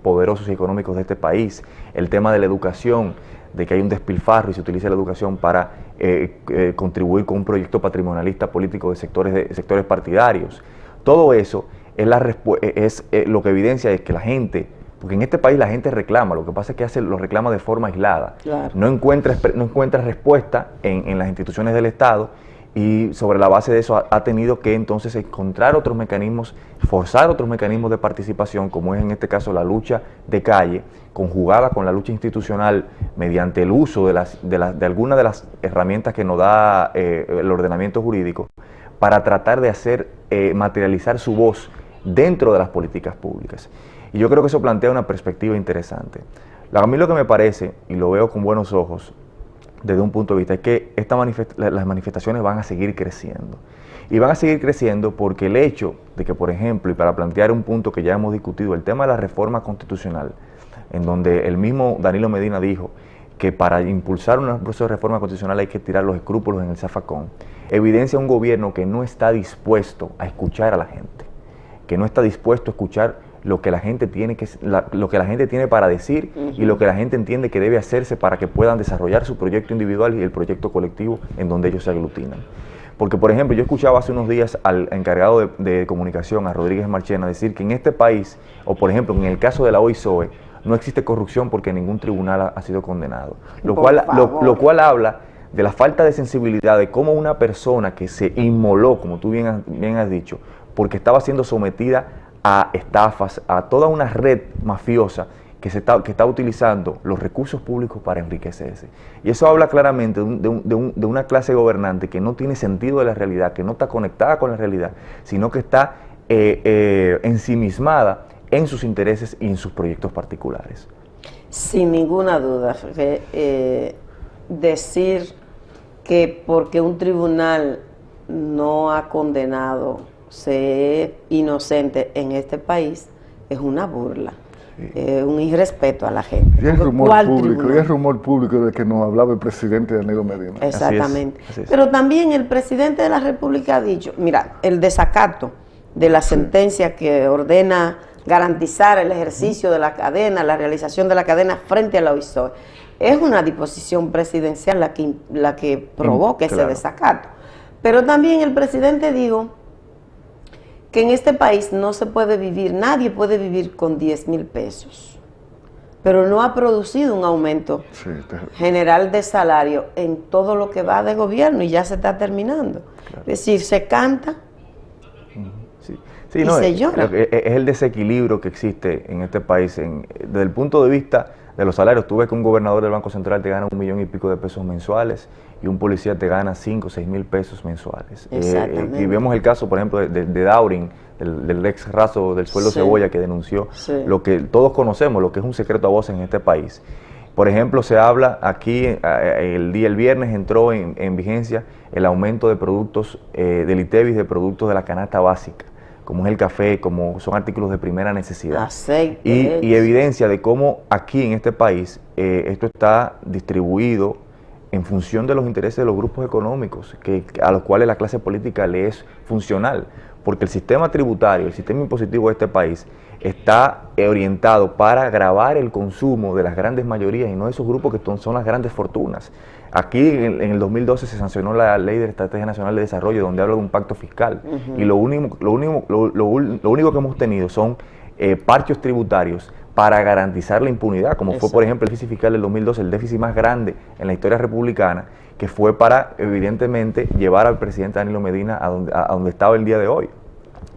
poderosos y económicos de este país, el tema de la educación, de que hay un despilfarro y se utiliza la educación para contribuir con un proyecto patrimonialista político de sectores partidarios. Todo eso es lo que evidencia es que la gente, porque en este país la gente reclama, lo que pasa es que lo reclama de forma aislada, claro, no encuentra respuesta en las instituciones del Estado, y sobre la base de eso ha tenido que entonces encontrar otros mecanismos, forzar otros mecanismos de participación, como es en este caso la lucha de calle, conjugada con la lucha institucional mediante el uso de algunas de las herramientas que nos da el ordenamiento jurídico, para tratar de hacer materializar su voz dentro de las políticas públicas. Y yo creo que eso plantea una perspectiva interesante. A mí lo que me parece, y lo veo con buenos ojos, desde un punto de vista, es que las manifestaciones van a seguir creciendo. Y van a seguir creciendo porque el hecho de que, por ejemplo, y para plantear un punto que ya hemos discutido, el tema de la reforma constitucional, en donde el mismo Danilo Medina dijo que para impulsar un proceso de reforma constitucional hay que tirar los escrúpulos en el zafacón, evidencia un gobierno que no está dispuesto a escuchar a la gente, que no está dispuesto a escuchar lo que la gente tiene para decir y lo que la gente entiende que debe hacerse para que puedan desarrollar su proyecto individual y el proyecto colectivo en donde ellos se aglutinan. Porque, por ejemplo, yo escuchaba hace unos días al encargado de comunicación, a Rodríguez Marchena, decir que en este país, o por ejemplo, en el caso de la OISOE, no existe corrupción porque ningún tribunal ha sido condenado. Lo cual habla de la falta de sensibilidad de cómo una persona que se inmoló, como tú bien has dicho, porque estaba siendo sometida a estafas, a toda una red mafiosa que está utilizando los recursos públicos para enriquecerse. Y eso habla claramente de una clase gobernante que no tiene sentido de la realidad, que no está conectada con la realidad, sino que está ensimismada en sus intereses y en sus proyectos particulares. Sin ninguna duda, decir que porque un tribunal no ha condenado ser inocente en este país es una burla. Un irrespeto a la gente. Y el rumor público de que nos hablaba el presidente Danilo Medina. Exactamente. Así es. Pero también el presidente de la República ha dicho, mira, el desacato de la sentencia que ordena garantizar el ejercicio de la cadena, la realización de la cadena frente a la OISOE, es una disposición presidencial la que provoca ese desacato. Pero también el presidente dijo que en este país no se puede vivir, nadie puede vivir con 10,000 pesos, pero no ha producido un aumento general de salario en todo lo que va de gobierno y ya se está terminando. Claro. Es decir, se canta y se llora. Es el desequilibrio que existe en este país. Desde el punto de vista de los salarios, tú ves que un gobernador del Banco Central te gana 1,000,000 y pico de pesos mensuales y un policía te gana 5 o 6 mil pesos mensuales. Y vemos el caso, por ejemplo, de Daurin, del ex raso del sueldo Cebolla, que denunció lo que todos conocemos, lo que es un secreto a voces en este país. Por ejemplo, se habla aquí, el viernes entró en vigencia el aumento de productos del ITEVIS, de productos de la canasta básica, como es el café, como son artículos de primera necesidad. Aceite. Y evidencia de cómo aquí en este país esto está distribuido en función de los intereses de los grupos económicos, a los cuales la clase política le es funcional, porque el sistema tributario, el sistema impositivo de este país está orientado para agravar el consumo de las grandes mayorías y no de esos grupos que son las grandes fortunas. Aquí en el 2012 se sancionó la Ley de Estrategia Nacional de Desarrollo, donde habla de un pacto fiscal, y lo único que hemos tenido son parchos tributarios para garantizar la impunidad, como fue, por ejemplo, el déficit fiscal del 2012, el déficit más grande en la historia republicana, que fue para, evidentemente, llevar al presidente Danilo Medina a donde estaba el día de hoy.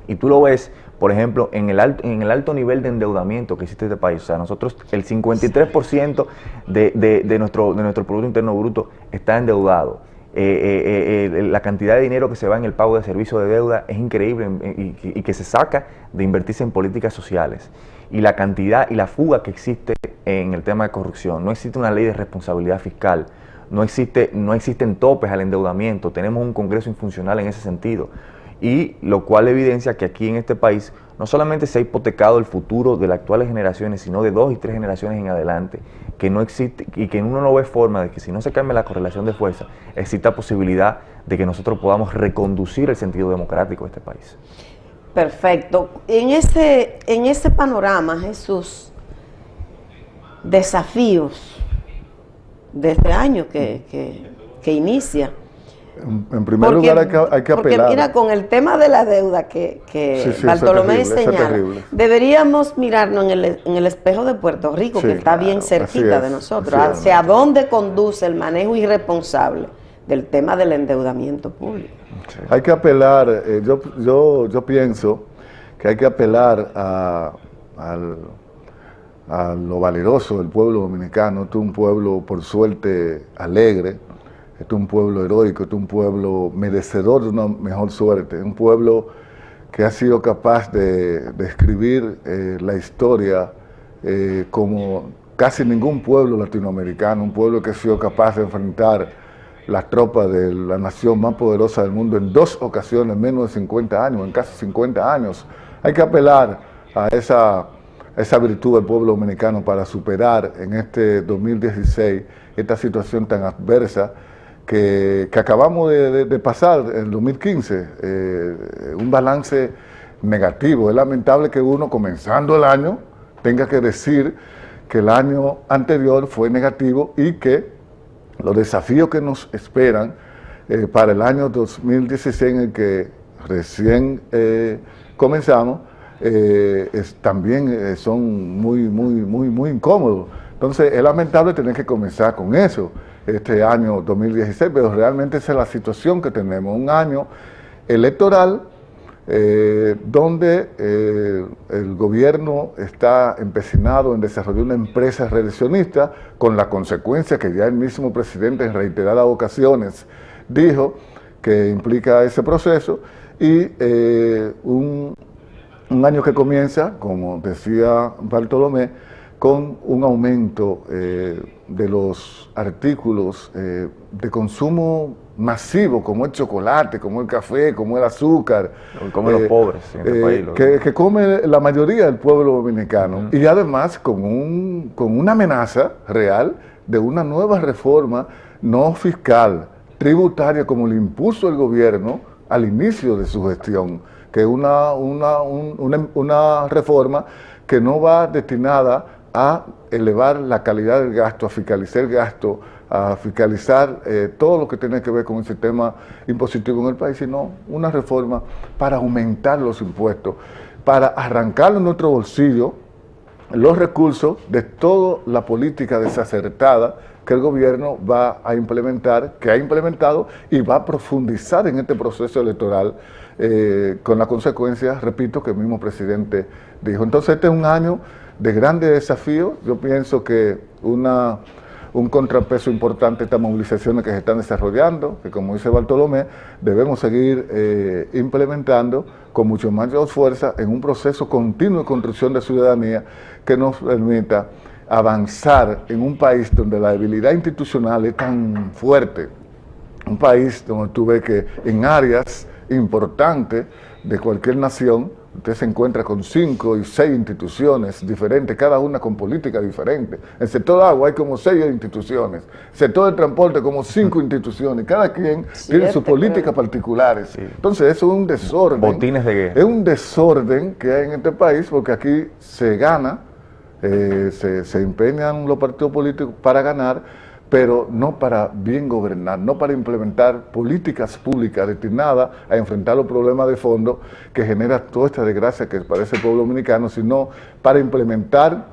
Y tú lo ves, por ejemplo, en el alto nivel de endeudamiento que existe en este país. O sea, nosotros, el 53% de nuestro Producto Interno Bruto está endeudado. La cantidad de dinero que se va en el pago de servicios de deuda es increíble y que se saca de invertirse en políticas sociales. Y la cantidad y la fuga que existe en el tema de corrupción. No existe una ley de responsabilidad fiscal, no existen topes al endeudamiento, tenemos un Congreso infuncional en ese sentido. Y lo cual evidencia que aquí en este país no solamente se ha hipotecado el futuro de las actuales generaciones, sino de 2 y 3 generaciones en adelante, que no existe y que uno no ve forma de que si no se cambia la correlación de fuerza, exista posibilidad de que nosotros podamos reconducir el sentido democrático de este país. Perfecto. En ese panorama, Jesús, desafíos de este año que inicia. En primer lugar hay que apelar. Porque mira, con el tema de la deuda que Bartolomé señala, deberíamos mirarnos en el espejo de Puerto Rico, que está bien cerquita de nosotros, hacia dónde conduce el manejo irresponsable del tema del endeudamiento público. Hay que apelar, yo pienso que hay que apelar a lo valeroso del pueblo dominicano. Este es un pueblo, por suerte, alegre. Este es un pueblo heroico, este es un pueblo merecedor de una mejor suerte, un pueblo que ha sido capaz de escribir la historia como casi ningún pueblo latinoamericano, un pueblo que ha sido capaz de enfrentar las tropas de la nación más poderosa del mundo en 2 ocasiones, menos de 50 años, en casi 50 años. Hay que apelar a esa virtud del pueblo dominicano para superar en este 2016 esta situación tan adversa que acabamos de pasar en el 2015, un balance negativo. Es lamentable que uno, comenzando el año, tenga que decir que el año anterior fue negativo y que los desafíos que nos esperan para el año 2016, en el que recién comenzamos, también son muy incómodos. Entonces es lamentable tener que comenzar con eso este año 2016, pero realmente esa es la situación que tenemos, un año electoral donde el gobierno está empecinado en desarrollar una empresa reeleccionista, con la consecuencia que ya el mismo presidente en reiteradas ocasiones dijo que implica ese proceso, y un año que comienza, como decía Bartolomé, con un aumento de los artículos de consumo masivo, como el chocolate, como el café, como el azúcar. Lo que comen los pobres en este país. Que come la mayoría del pueblo dominicano. Y además con una amenaza real de una nueva reforma no fiscal, tributaria, como le impuso el gobierno al inicio de su gestión, que es una reforma que no va destinada a elevar la calidad del gasto, a fiscalizar el gasto, a fiscalizar todo lo que tiene que ver con el sistema impositivo en el país, sino una reforma para aumentar los impuestos, para arrancar en nuestro bolsillo los recursos de toda la política desacertada que el gobierno va a implementar, que ha implementado y va a profundizar en este proceso electoral, con las consecuencias, repito, que el mismo presidente dijo. Entonces este es un año de grandes desafíos. Yo pienso que un contrapeso importante a estas movilizaciones que se están desarrollando, que como dice Bartolomé, debemos seguir implementando con mucho mayor fuerza en un proceso continuo de construcción de ciudadanía que nos permita avanzar en un país donde la debilidad institucional es tan fuerte, un país donde tú ves que en áreas importantes de cualquier nación usted se encuentra con 5 y 6 instituciones diferentes, cada una con políticas diferentes. En el sector de agua hay como 6 instituciones, el sector del transporte como 5 instituciones, cada quien tiene sus políticas particulares. Sí. Entonces eso es un desorden. Botines de guerra. Es un desorden que hay en este país, porque aquí se gana, se empeñan los partidos políticos para ganar, pero no para bien gobernar, no para implementar políticas públicas destinadas a enfrentar los problemas de fondo que genera toda esta desgracia que parece el pueblo dominicano, sino para implementar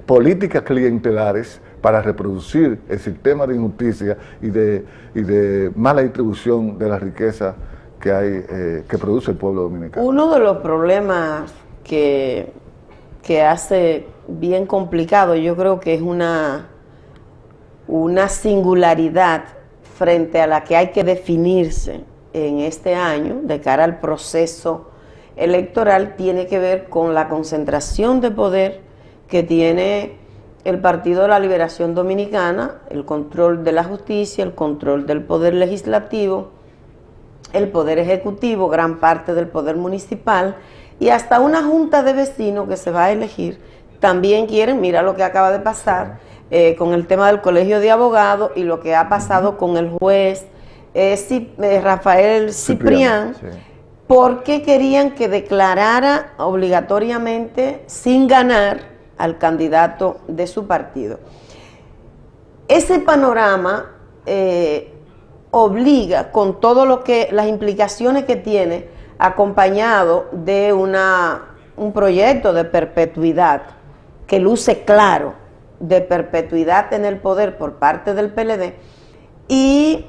políticas clientelares para reproducir el sistema de injusticia y de mala distribución de la riqueza que hay, que produce el pueblo dominicano. Uno de los problemas que hace bien complicado, yo creo que es una singularidad frente a la que hay que definirse en este año de cara al proceso electoral, tiene que ver con la concentración de poder que tiene el Partido de la Liberación Dominicana, el control de la justicia, el control del poder legislativo, el poder ejecutivo, gran parte del poder municipal y hasta una junta de vecinos que se va a elegir. También quieren, mira lo que acaba de pasar con el tema del colegio de abogados y lo que ha pasado con el juez Rafael Ciprián, sí, porque querían que declarara obligatoriamente sin ganar al candidato de su partido. Ese panorama obliga, con todo lo que las implicaciones que tiene, acompañado de un proyecto de perpetuidad que luce claro, de perpetuidad en el poder por parte del PLD, y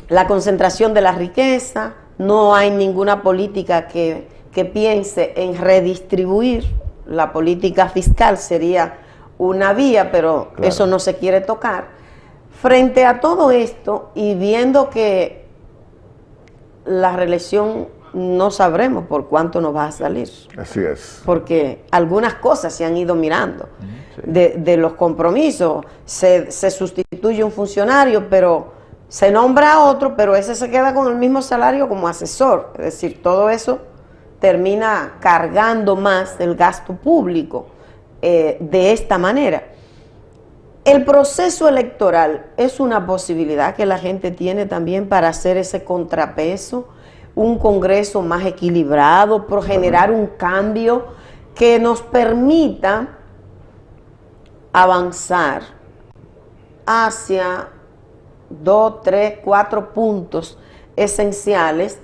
la concentración de la riqueza. No hay ninguna política que piense en redistribuir. La política fiscal sería una vía, pero claro, eso no se quiere tocar. Frente a todo esto y viendo que la reelección no sabremos por cuánto nos va a salir. Así es. Porque algunas cosas se han ido mirando. De los compromisos, se sustituye un funcionario, pero se nombra a otro, pero ese se queda con el mismo salario como asesor. Es decir, todo eso termina cargando más el gasto público de esta manera. El proceso electoral es una posibilidad que la gente tiene también para hacer ese contrapeso, un Congreso más equilibrado, por generar un cambio que nos permita avanzar hacia 2, 3, 4 puntos esenciales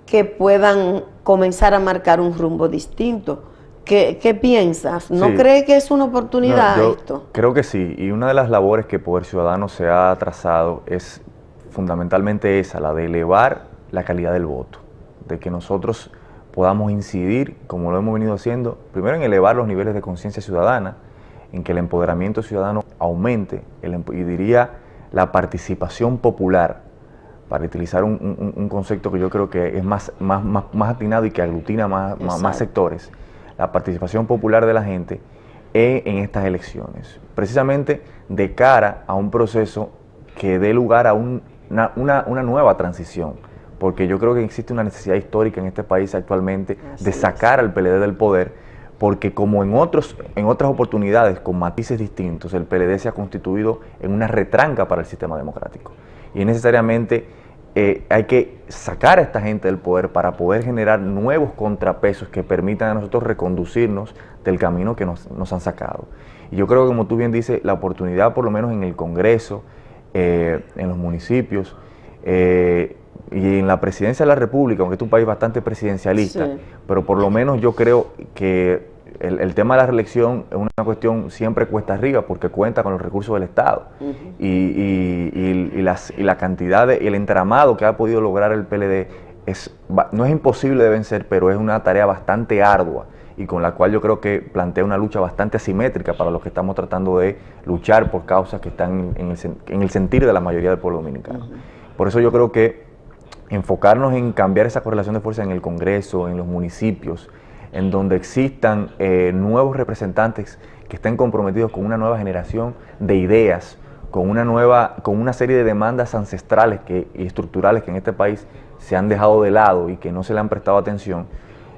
que puedan comenzar a marcar un rumbo distinto. ¿Qué piensas? ¿No crees que es una oportunidad esto? Creo que sí, y una de las labores que Poder Ciudadano se ha trazado es fundamentalmente esa, la de elevar la calidad del voto, de que nosotros podamos incidir, como lo hemos venido haciendo, primero en elevar los niveles de conciencia ciudadana, en que el empoderamiento ciudadano aumente, y diría la participación popular, para utilizar un concepto que yo creo que es más atinado y que aglutina más sectores, la participación popular de la gente en estas elecciones, precisamente de cara a un proceso que dé lugar a una nueva transición, porque yo creo que existe una necesidad histórica en este país actualmente de sacar al PLD del poder, porque como en otras oportunidades con matices distintos, el PLD se ha constituido en una retranca para el sistema democrático, y necesariamente hay que sacar a esta gente del poder para poder generar nuevos contrapesos que permitan a nosotros reconducirnos del camino que nos han sacado. Y yo creo que, como tú bien dices, la oportunidad, por lo menos en el Congreso, en los municipios y en la presidencia de la República, aunque es un país bastante presidencialista, pero por lo menos yo creo que el tema de la reelección es una cuestión siempre cuesta arriba porque cuenta con los recursos del Estado y la cantidad y el entramado que ha podido lograr el PLD no es imposible de vencer, pero es una tarea bastante ardua y con la cual yo creo que plantea una lucha bastante asimétrica para los que estamos tratando de luchar por causas que están en el sentir de la mayoría del pueblo dominicano. Por eso yo creo que enfocarnos en cambiar esa correlación de fuerza en el Congreso, en los municipios, en donde existan nuevos representantes que estén comprometidos con una nueva generación de ideas, con una serie de demandas ancestrales y estructurales que en este país se han dejado de lado y que no se le han prestado atención.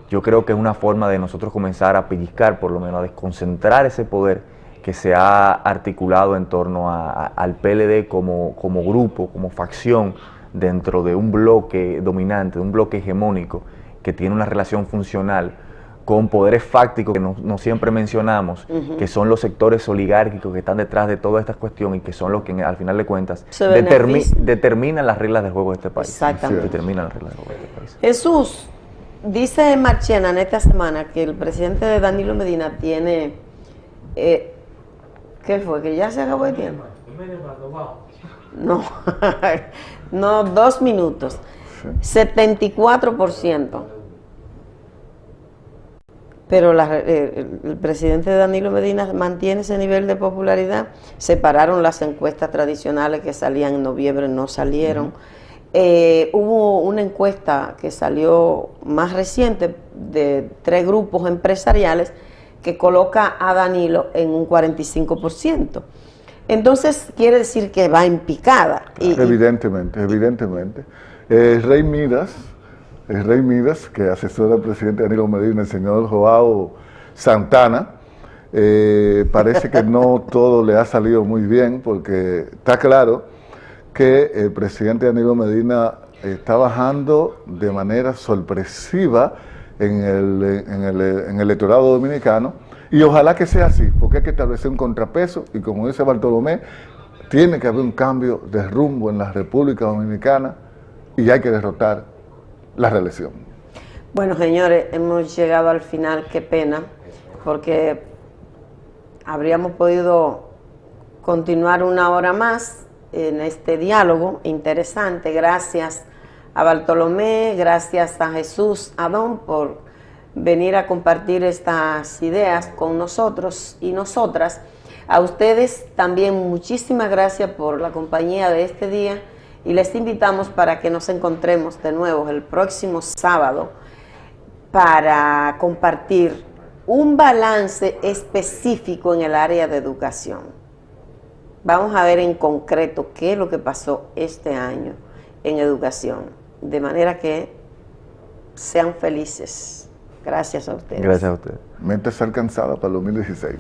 Yo creo que es una forma de nosotros comenzar a pellizcar, por lo menos a desconcentrar ese poder que se ha articulado en torno al PLD como grupo, como facción dentro de un bloque dominante, de un bloque hegemónico que tiene una relación funcional con poderes fácticos que no siempre mencionamos, que son los sectores oligárquicos que están detrás de toda esta cuestión y que son los que al final de cuentas determinan las reglas del juego de este país. Exactamente. Determinan las reglas del juego de este país. Jesús, dice Marchena en esta semana que el presidente de Danilo Medina tiene, ¿qué fue? ¿Que ya se acabó el tiempo? No, no, 2 minutos. 74%. Pero el presidente Danilo Medina mantiene ese nivel de popularidad. Separaron las encuestas tradicionales que salían en noviembre, no salieron. Hubo una encuesta que salió más reciente de 3 grupos empresariales que coloca a Danilo en un 45%. Entonces quiere decir que va en picada. Evidentemente. Rey Midas, que asesora al presidente Danilo Medina, el señor Joao Santana, parece que no todo le ha salido muy bien, porque está claro que el presidente Danilo Medina está bajando de manera sorpresiva en el electorado dominicano, y ojalá que sea así, porque hay que establecer un contrapeso, y como dice Bartolomé, tiene que haber un cambio de rumbo en la República Dominicana, y hay que derrotar la reelección. Bueno, señores, hemos llegado al final, qué pena, porque habríamos podido continuar 1 hora más en este diálogo interesante. Gracias a Bartolomé, gracias a Jesús Adón por venir a compartir estas ideas con nosotros y nosotras. A ustedes también muchísimas gracias por la compañía de este día Y les invitamos para que nos encontremos de nuevo el próximo sábado para compartir un balance específico en el área de educación. Vamos a ver en concreto qué es lo que pasó este año en educación, de manera que sean felices. Gracias a ustedes. Gracias a ustedes. Mente ser cansada para el 2016.